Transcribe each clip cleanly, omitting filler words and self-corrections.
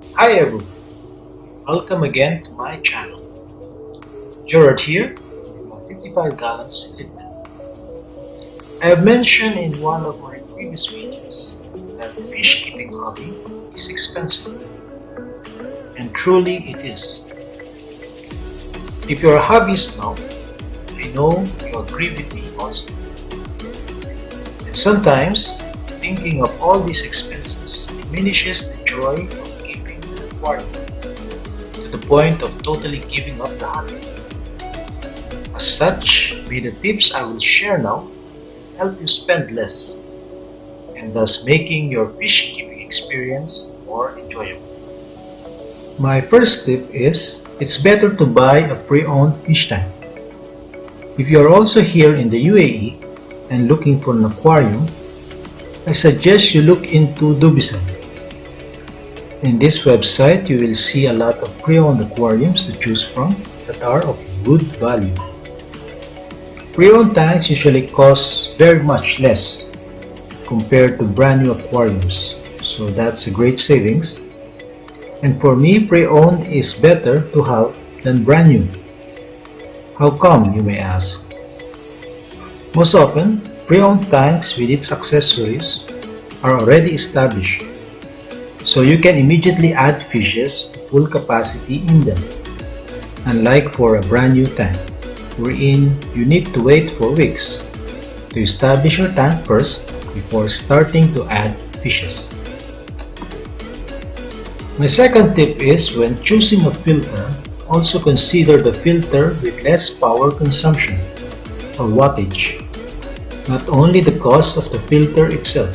Hi everyone, welcome again to my channel. Gerard here with my 55 gallons liter. I have mentioned in one of my previous videos that the fish keeping hobby is expensive, and truly it is. If you're a hobbyist now, I know you agree with me also. And sometimes, thinking of all these expenses diminishes the joy of keeping an aquarium to the point of totally giving up the hobby. As such, may the tips I will share now help you spend less and thus making your fish keeping experience more enjoyable. My first tip is it's better to buy a pre-owned fish tank. If you are also here in the UAE and looking for an aquarium, I suggest you look into Dubisan. In this website, you will see a lot of pre-owned aquariums to choose from that are of good value. Pre-owned tanks usually cost very much less compared to brand new aquariums, so that's a great savings. And for me, pre-owned is better to have than brand new. How come, you may ask? Most often, pre-owned tanks with its accessories are already established, so you can immediately add fishes to full capacity in them, unlike for a brand new tank, wherein you need to wait for weeks to establish your tank first before starting to add fishes. My second tip is when choosing a filter, also consider the filter with less power consumption or wattage, not only the cost of the filter itself.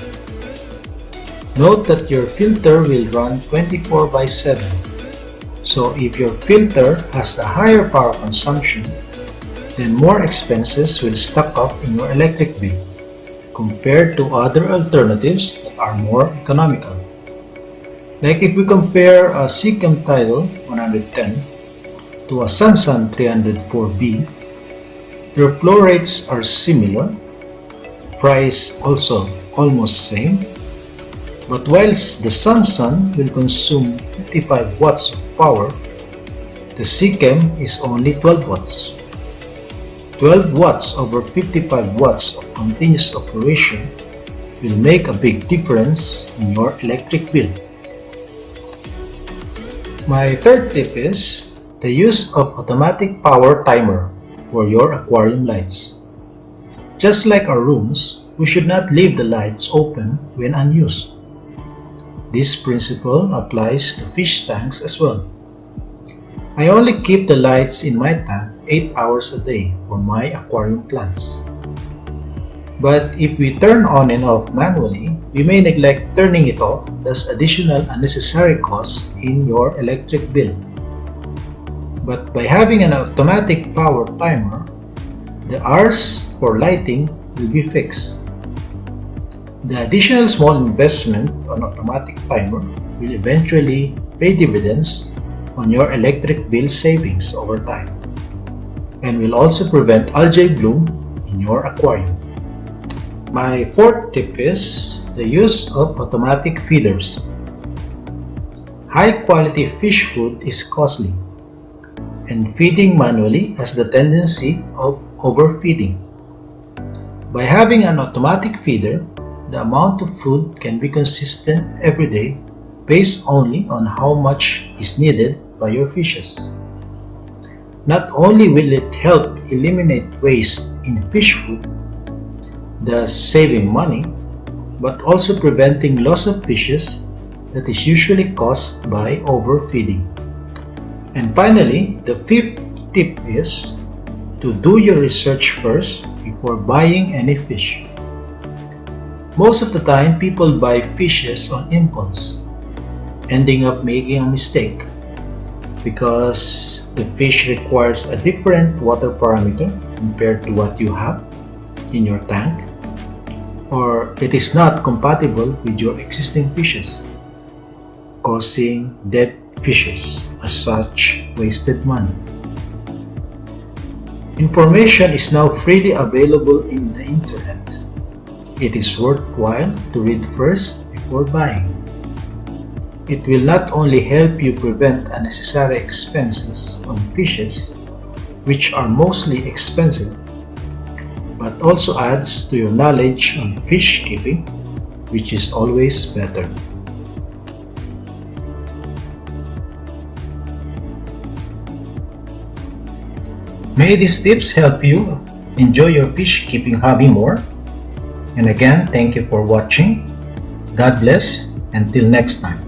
Note that your filter will run 24/7, so if your filter has a higher power consumption, then more expenses will stack up in your electric bill compared to other alternatives that are more economical. Like if we compare a Seachem Tidal 110 to a Sansan 304B, their flow rates are similar, price also almost same, but whilst the Sansan will consume 55 watts of power, the Seachem is only 12 watts. 12 watts over 55 watts of continuous operation will make a big difference in your electric bill. My third tip is the use of automatic power timer for your aquarium lights. Just like our rooms, we should not leave the lights open when unused. This principle applies to fish tanks as well. I only keep the lights in my tank 8 hours a day for my aquarium plants. But if we turn on and off manually, we may neglect turning it off, thus additional unnecessary costs in your electric bill. But by having an automatic power timer, the hours for lighting will be fixed. The additional small investment on automatic timer will eventually pay dividends on your electric bill savings over time, and will also prevent algae bloom in your aquarium. My fourth tip is the use of automatic feeders. High quality fish food is costly, and feeding manually has the tendency of overfeeding. By having an automatic feeder, the amount of food can be consistent every day based only on how much is needed by your fishes. Not only will it help eliminate waste in fish food, thus saving money, but also preventing loss of fishes that is usually caused by overfeeding. And finally, the fifth tip is to do your research first before buying any fish. Most of the time, people buy fishes on impulse, ending up making a mistake because the fish requires a different water parameter compared to what you have in your tank, or it is not compatible with your existing fishes, causing dead fishes, as such wasted money. Information is now freely available in the internet. It is worthwhile to read first before buying. It will not only help you prevent unnecessary expenses on fishes, which are mostly expensive, but also adds to your knowledge on fish keeping, which is always better. May these tips help you enjoy your fish keeping hobby more. And again, thank you for watching. God bless. Until next time.